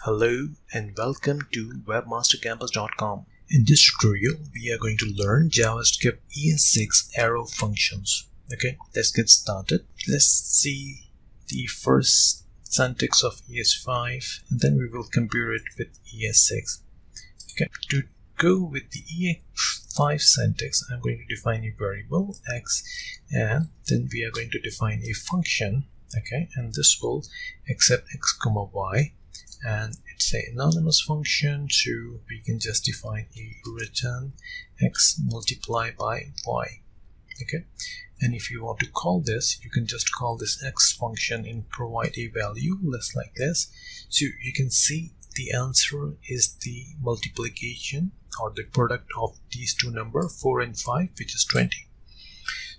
Hello and welcome to webmastercampus.com. In this tutorial, we are going to learn JavaScript ES6 arrow functions. Okay, let's get started. Let's see the first syntax of ES5 and then we will compare it with ES6. Okay, to go with the ES5 syntax, I'm going to define a variable x and then we are going to define a function. Okay, and this will accept x comma y. And it's an anonymous function, so we can just define a return x multiplied by y. Okay, and if you want to call this, you can just call this x function and provide a value less like this. So you can see the answer is the multiplication or the product of these two numbers 4 and 5, which is 20.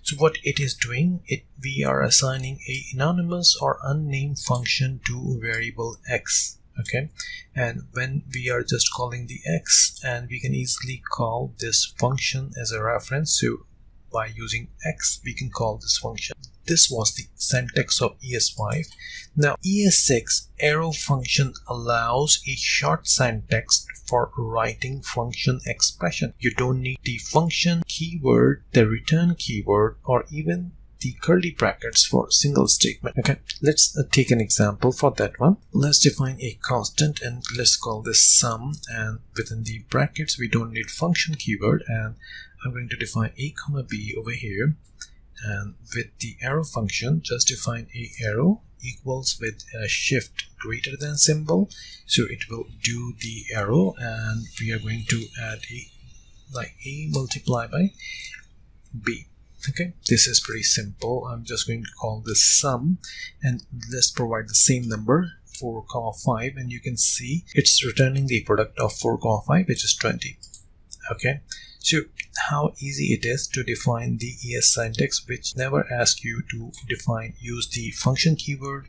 So what it is doing, we are assigning a anonymous or unnamed function to variable x. Okay, and when we are just calling the x, and we can easily call this function as a reference, so by using x we can call this function. This was the syntax of ES5. Now ES6 arrow function allows a short syntax for writing function expression. You don't need the function keyword, the return keyword, or even the curly brackets for single statement. Okay, let's take an example for that one. Let's define a constant and let's call this sum, and within the brackets we don't need function keyword, and I'm going to define a comma b over here, and with the arrow function just define a arrow equals with a shift greater than symbol, so it will do the arrow, and we are going to add a multiplied by b. Okay, this is pretty simple. I'm just going to call this sum and let's provide the same number 4, 5, and you can see it's returning the product of 4, 5, which is 20. Okay, so how easy it is to define the ES syntax, which never asks you to use the function keyword.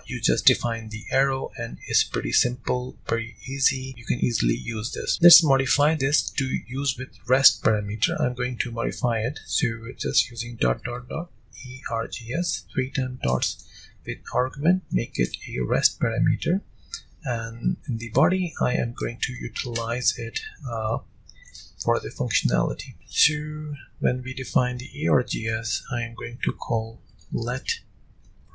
You just define the arrow and it's pretty simple, very easy. You can easily use this. Let's modify this to use with rest parameter. I'm going to modify it, so we're just using .ergs 3 times dots with argument, make it a rest parameter, and in the body I am going to utilize it for the functionality. So when we define the args, I am going to call let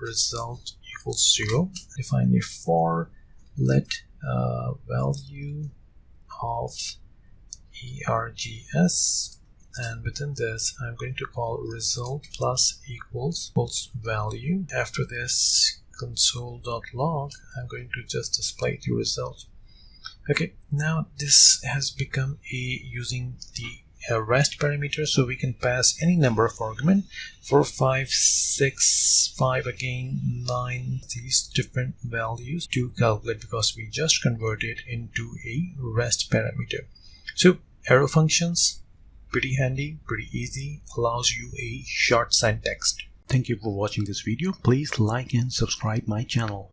result equals 0. Define a for let value of args, and within this I'm going to call result plus equals value. After this console.log, I'm going to just display the result. Okay, now this has become using the rest parameter, so we can pass any number of argument 4, 5, 6, 5 again, 9, these different values to calculate, because we just converted into a rest parameter. So arrow functions, pretty handy, pretty easy, allows you a short syntax. Thank you for watching this video. Please like and subscribe my channel.